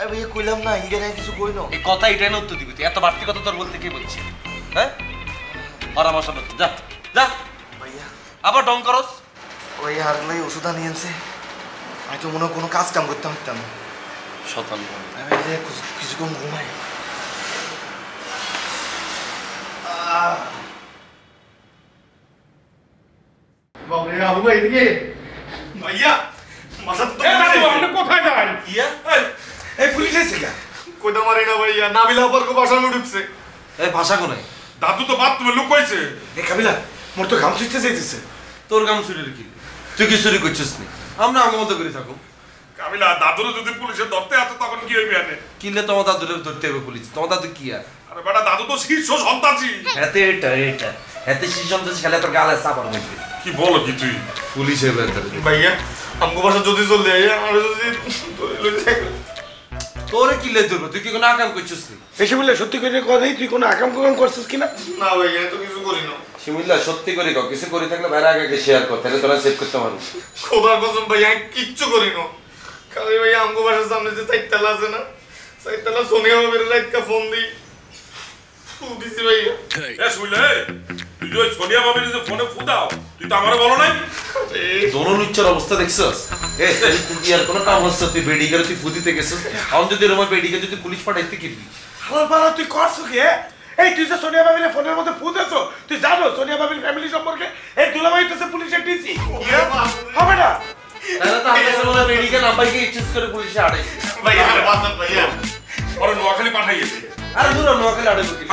আরে ভাইয়া কইলাম না ইন্ডিয়া নাই কিছু কই না এই কথা এটাই না উত্তর দিবি তুই এত বাড়তি কথা তোর বলতে কি বলছিস হ্যাঁ আর আমার সামনে যা যা ভাইয়া আবার ডং করস ভাইয়া আগলাই ওষুধ আনিয়েছে আমি তো মনে হয় কোনো কাজ কাম করতে পারতাম না শতান কিছুক্ষণ ঘুমাই ভাইয়া কোথায় যান এই পুলিশ এসে গা কোথা মারি না ভাইয়া নাবিলা পরকে বাসানো ঢুকছে এই ভাষা কোনে দাদু তো বাথরুমে লুকাইছে এ কাবিলা মোর তো ঘাম ছুটতে যাইতেছে তোর গাম চুরির কি তুই কি চুরি করছিস নি আমরা আমার মতো করে থাকো কাবিলা দাদুরে যদি পুলিশে ধরতে আসে তখন কি হইবে আনে কিনলে তোমার দাদুরে ধরতে হবে পুলিশ তোমার দাদু কি আর আরে বেটা দাদু তো শীর্ষ সন্তানজি এতে এতে শিশম তো খেলে তোর গালে চাপার মধ্যে কি বলো কি তুই পুলিশের ভেতরে ভাইয়া আমগো বাসা যদি চলে যায় আর যদি তোরে কি লে ধরবো তুই কি কোনো আকাম করছিস নি এসে বললে সত্যি করে কথাই তুই কোনো আকাম কুকাম করছিস কিনা না ভাইয়া তো কিছু করি না শিমুল্লা সত্যি করে কও কিছু করে থাকলে বাইরে আগে শেয়ার কর তাহলে তোরা সেভ করতে পারবি খোদার কসম ভাইয়া কিচ্ছু করি না খালি ভাইয়া আমগো বাসার সামনে যে চারতলা আছে না চারতলা সোনিয়া বাবির রাইতকা ফোন দিই দিছি ভাইয়া এ শুইলে তুই যে সোনিয়া বাবির যে ফোনে ফু দাও তুই তো আমারে বলো নাই দোনো নিচ্ছর অবস্থা দেখছস এ তুই আর কোনো কাম হচ্ছে তুই বেডি করে তুই ফুদিতে গেছিস এখন যদি রুমে বেডি করে যদি পুলিশ পাঠাইতে কি হালাল পালা তুই করছ কি এই তুই যে সোনিয়া বাবির ফোনের মধ্যে ফোন দেছো তুই জানো সোনিয়া বাবির ফ্যামিলি সম্পর্কে এই দুলাভাই তো পুলিশের ডিসি হবে না তাহলে তো আমরা বলে বেডি কে নাম্বার কি ইচ্ছুস করে পুলিশে আড়াইছে ভাইয়া বাসন ভাইয়া ওরে নোয়াখালী পাঠাইছে আরে দূর নোয়াখালী আড়াইছে কি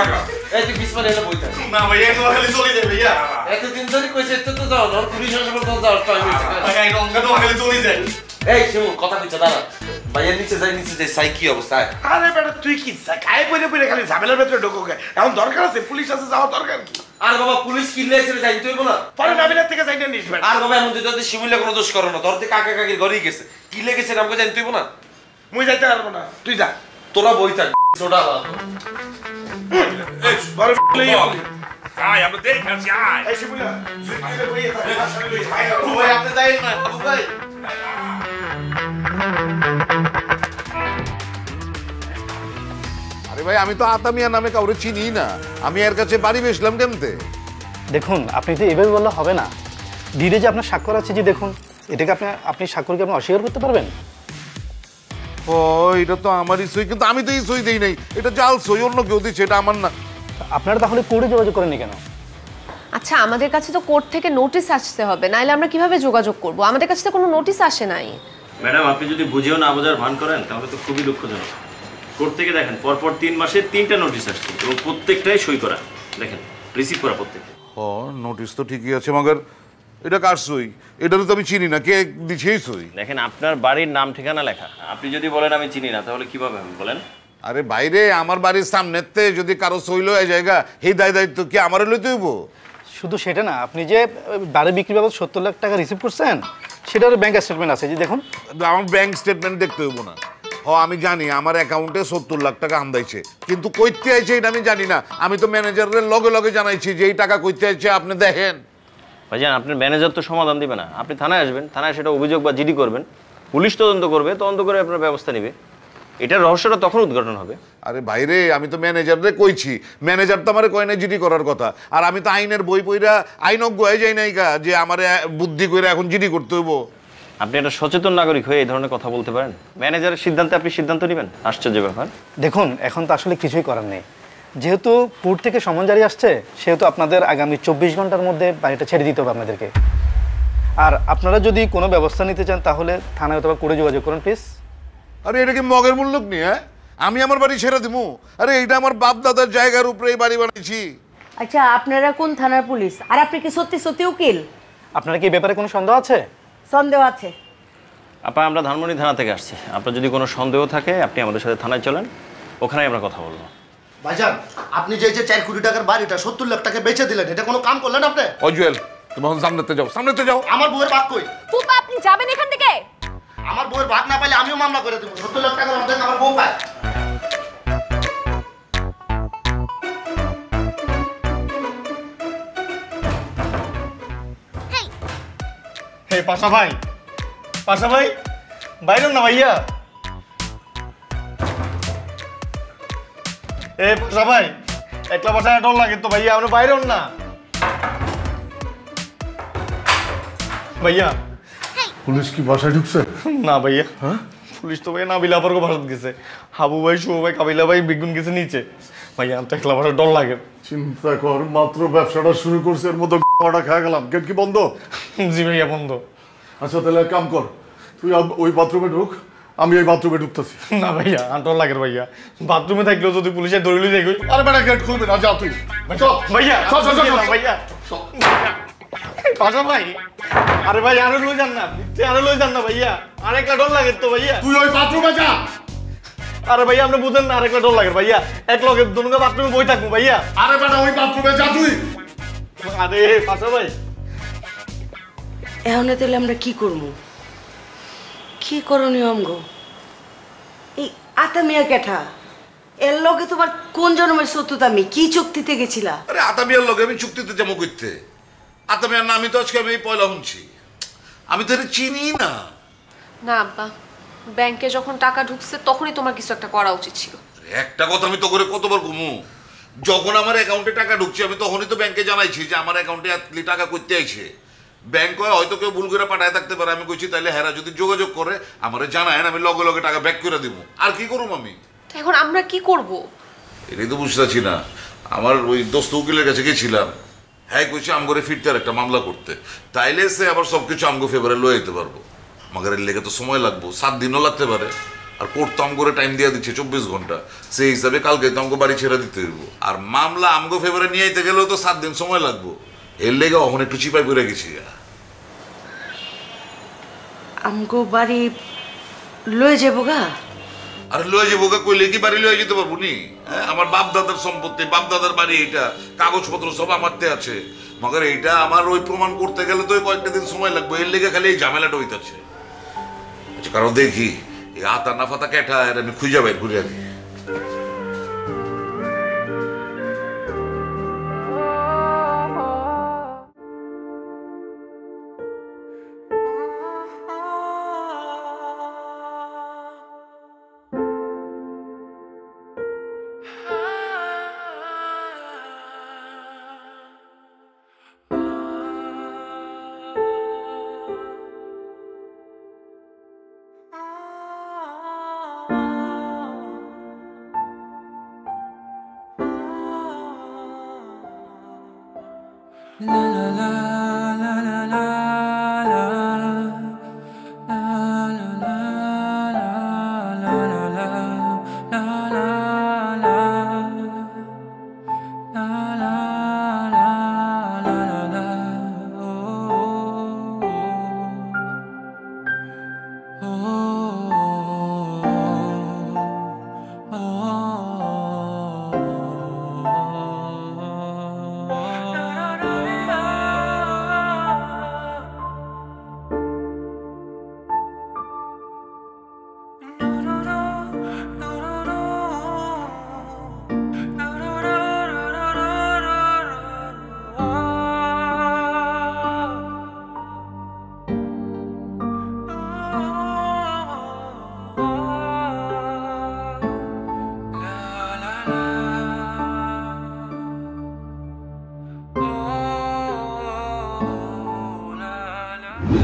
এই তুই বিসমান এলে বইতা না ভাইয়া নোয়াখালী চলে যায় ভাইয়া এতদিন ধরে কইছে তো যাও না পুলিশ আসবে তো যাও টাইম হইছে ভাইয়া এই রংগা নোয়াখালী চলে যায় এই শিমু কথা কইছ দাঁড়া ভাইয়ের নিচে যাই সাই কি অবস্থা আরে বেটা তুই কি গায়ে পড়ে পড়ে খালি ঝামেলার ভেতরে ঢোকে এখন দরকার আছে পুলিশ আছে যাওয়া দরকার কি আর বাবা পুলিশ কিনলে এসে জানতে হইব না পরে নাবিলার থেকে যাইতে নিস বেটা আর বাবা এমন যদি শিমুলে কোনো দোষ করো না তোর থেকে কাকা কাকির ঘরেই গেছে কি লেগেছে আমাকে জানতে হইব না মুই যাইতে পারবো না তুই যা তোরা বই থাক ছোটা এই বড় লইয়া আয় আমরা দেখ আছি আয় এই শিবুলা জুতিতে বইয়ে থাকে আসলে লই ভাই আপনি যাইন না বাবু ভাই আরে ভাই আমি তো আতামিয়া নামে কাউরে চিনি না আমি এর কাছে বাড়ি বেসলাম কেমতে দেখুন আপনি তো এভাবে বললে হবে না ডিডে যে আপনার স্বাক্ষর আছে যে দেখুন এটাকে আপনি স্বাক্ষরকে আপনি অস্বীকার করতে পারবেন ও এটা তো আমারই সই কিন্তু আমি তো এই সই দেই নাই এটা জাল সই অন্য কেউ দিচ্ছে এটা আমার না আপনারা তাহলে কোর্টে যোগাযোগ করেননি কেন আচ্ছা আমাদের কাছে তো কোর্ট থেকে নোটিশ আসতে হবে নাইলে আমরা কিভাবে যোগাযোগ করব আমাদের কাছে তো কোনো নোটিশ আসে নাই ম্যাডাম আপনি যদি বুঝেও না বোঝার ভান করেন তাহলে তো খুবই দুঃখজনক কোর্ট থেকে দেখেন পরপর 3 মাসে 3টা নোটিশ আসছে এবং প্রত্যেকটাই সই করা দেখেন রিসিভ করা প্রত্যেকটা ও নোটিশ তো ঠিকই আছে মগর এটা কার সই এটা তো আমি চিনি না কে দিছে এই সই দেখেন আপনার বাড়ির নাম ঠিকানা লেখা আপনি যদি বলেন আমি চিনি না তাহলে কিভাবে হবে বলেন আরে বাইরে আমার বাড়ির সামনেতে যদি কারো সই লয় জায়গা এই দায়িত্ব কি আমারও লইতে হইব শুধু সেটা না আপনি যে বাড়ি বিক্রি বাবদ 70 লাখ টাকা রিসিভ করছেন সেটার ব্যাংক স্টেটমেন্ট আছে যে দেখুন আমার ব্যাংক স্টেটমেন্ট দেখতে হইব না ও আমি জানি আমার অ্যাকাউন্টে 70 লাখ টাকা আমদাইছে কিন্তু কইতে আইছে এটা আমি জানি না আমি তো ম্যানেজারের লগে লগে জানাইছি যে এই টাকা কইতে আইছে আপনি দেখেন ভাইজান আপনার ম্যানেজার তো সমাধান দিবে না আপনি থানায় আসবেন থানায় সেটা অভিযোগ বা জিডি করবেন পুলিশ তদন্ত করবে তদন্ত করে আপনার ব্যবস্থা নেবে এটার রহস্যটা তখন উদ্ঘাটন হবে আরে ভাইরে আমি তো ম্যানেজারে কইছি ম্যানেজার তো আমারে কয় না জিডি করার কথা আর আমি তো আইনের বই পইরা আইনজ্ঞ হয়ে যাই নাই গা যে আমারে বুদ্ধি করে এখন জিডি করতে হইব আপনি একটা সচেতন নাগরিক হয়ে এই ধরনের কথা বলতে পারেন ম্যানেজারের সিদ্ধান্তে আপনি সিদ্ধান্ত নেবেন আশ্চর্য ব্যাপার দেখুন এখন তো আসলে কিছুই করার নেই যেহেতু কোর্ট থেকে সমন জারি আসছে সেহেতু আপনাদের আগামী 24 ঘন্টার মধ্যে বাড়িটা ছেড়ে দিতে হবে আপনাদেরকে আর আপনারা যদি কোনো ব্যবস্থা নিতে চান তাহলে থানায় অথবা কোর্টে যোগাযোগ করুন প্লিজ আরে এটা কি মগের মূল্য নিয়ে হ্যাঁ আমি আমার বাড়ি ছেড়ে দিমু আরে এইটা আমার বাপ দাদার জায়গার উপরে এই বাড়ি বানাইছি আচ্ছা আপনারা কোন থানার পুলিশ আর আপনি কি সত্যি সত্যি উকিল আপনারা কি এই ব্যাপারে কোনো সন্দেহ আছে সন্দেহ আছে আপা আমরা ধানমন্ডি থানা থেকে আসছি আপনার যদি কোনো সন্দেহ থাকে আপনি আমাদের সাথে থানায় চলেন ওখানেই আমরা কথা বলবো ভাইজান আপনি যে 4 কোটি টাকার বাড়িটা 70 লাখ টাকা বেচে দিলেন এটা কোনো কাম করলেন আপনি অজুয়েল তুমি সামনেতে যাও আমার বউয়ের ভাগ কই ফুপা আপনি যাবেন এখান থেকে আমার বউয়ের ভাগ না পাইলে আমিও মামলা করে দেব 70 লাখ টাকার অর্ধেক আমার বউ পায় হে পাশা ভাই বাইরে না ভাইয়া এ পাশা ভাই একলা বাসায় ডর লাগে তো ভাইয়া আমরা বাইরে না ভাইয়া পুলিশ কি বাসায় ঢুকছে? না ভাইয়া পুলিশ তো ভাইয়া নাবিলা আবার ভারত গেছে হাবু ভাই শুভ ভাই কাবিলা ভাই বেগুন গেছে নিচে ভাইয়া আমি তো একলা বাসায় ডর লাগে চিন্তা কর মাত্র ব্যবসাটা শুরু করছে এর মতো খাওয়া গেলাম গেট কি বন্ধ? জি ভাইয়া বন্ধ আচ্ছা তাহলে এক কাম কর তুই ওই বাথরুমে ঢুক আমি এই বাথরুমে ঢুকতেছি না ভাইয়া আন্টর লাগে ভাইয়া বাথরুমে থাকলেও যদি পুলিশে ধরলি যাই আরে বেটা গেট খুলবে না যা তুই ভাইয়া ভাইয়া পাশা ভাই আরে ভাই আরো লই যান না আরো লই যান না ভাইয়া আরেকটা ডর লাগে তো ভাইয়া তুই ওই বাথরুমে যা আরে ভাইয়া আপনি বুঝেন না আরেকটা ডর লাগে ভাইয়া এক লগে দুনুকে বাথরুমে বই থাকবো ভাইয়া আরে বেটা ওই বাথরুমে যা তুই আরে পাশা ভাই এখন তাহলে আমরা কি করবো কি করণীয় আমগো এই আতামিয়া কেঠা এর লগে তোমার কোন জন্মের শত্রুতা আমি কি চুক্তিতে গেছিলা আরে আতামিয়ার লগে আমি চুক্তিতে যাবো করতে আতামিয়ার নামই তো আজকে আমি পয়লা শুনছি আমি তো এটা চিনি না না আব্বা ব্যাংকে যখন টাকা ঢুকছে তখনই তোমার কিছু একটা করা উচিত ছিল একটা কথা আমি তো করে কতবার ঘুমু যখন আমার অ্যাকাউন্টে টাকা ঢুকছে আমি তখনই তো ব্যাংকে জানাইছি যে আমার অ্যাকাউন্টে এতলি টাকা করতে আইছে ব্যাংক হয়তো কেউ ভুল করে পাঠায় থাকতে পারে আমি কইছি তাইলে হেরা যদি যোগাযোগ করে আমারে জানায় আমি লগে লগে টাকা ব্যাক করে দিব আর কি করুম আমি এখন আমরা কি করব এটাই তো বুঝতেছি না আমার ওই দোস্ত উকিলের কাছে গেছিলাম হ্যাঁ কইছি আমগরে ফিরতে আর একটা মামলা করতে তাইলে সে আবার সবকিছু আমগো ফেভারে লয়ে যেতে পারবো আমাদের এর লেগে তো সময় লাগবো 7 দিনও লাগতে পারে আর কোর্ট তো আমগরে টাইম দিয়ে দিচ্ছে 24 ঘন্টা সেই হিসাবে কালকে তো আমগো বাড়ি ছেড়ে দিতে হইব আর মামলা আমগো ফেভারে নিয়ে যেতে গেলেও তো 7 দিন সময় লাগবো এর লেগে অহন একটু চিপাই পড়ে গেছি আমগো বাড়ি লয়ে যাবো গা আর লয়ে যাবো গা কইলে কি বাড়ি লয়ে যেতে পারবো নি আমার বাপ দাদার সম্পত্তি বাপ দাদার বাড়ি এইটা কাগজপত্র সব আমারতে আছে মগর এইটা আমার ওই প্রমাণ করতে গেলে তো কয়েকটা দিন সময় লাগবে এর লেগে খালি এই ঝামেলাটা হইতাছে আচ্ছা কারণ দেখি এই আতা না ফাতা কেটা এর আমি খুঁজে বাইর ঘুরে আনি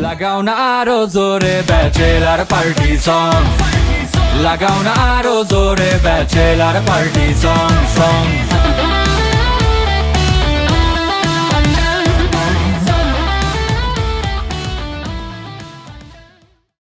লাগাও না আরো জোরে ব্যাচেলার পার্টি সং লাগাও না আরো জোরে ব্যাচেলার পার্টি সং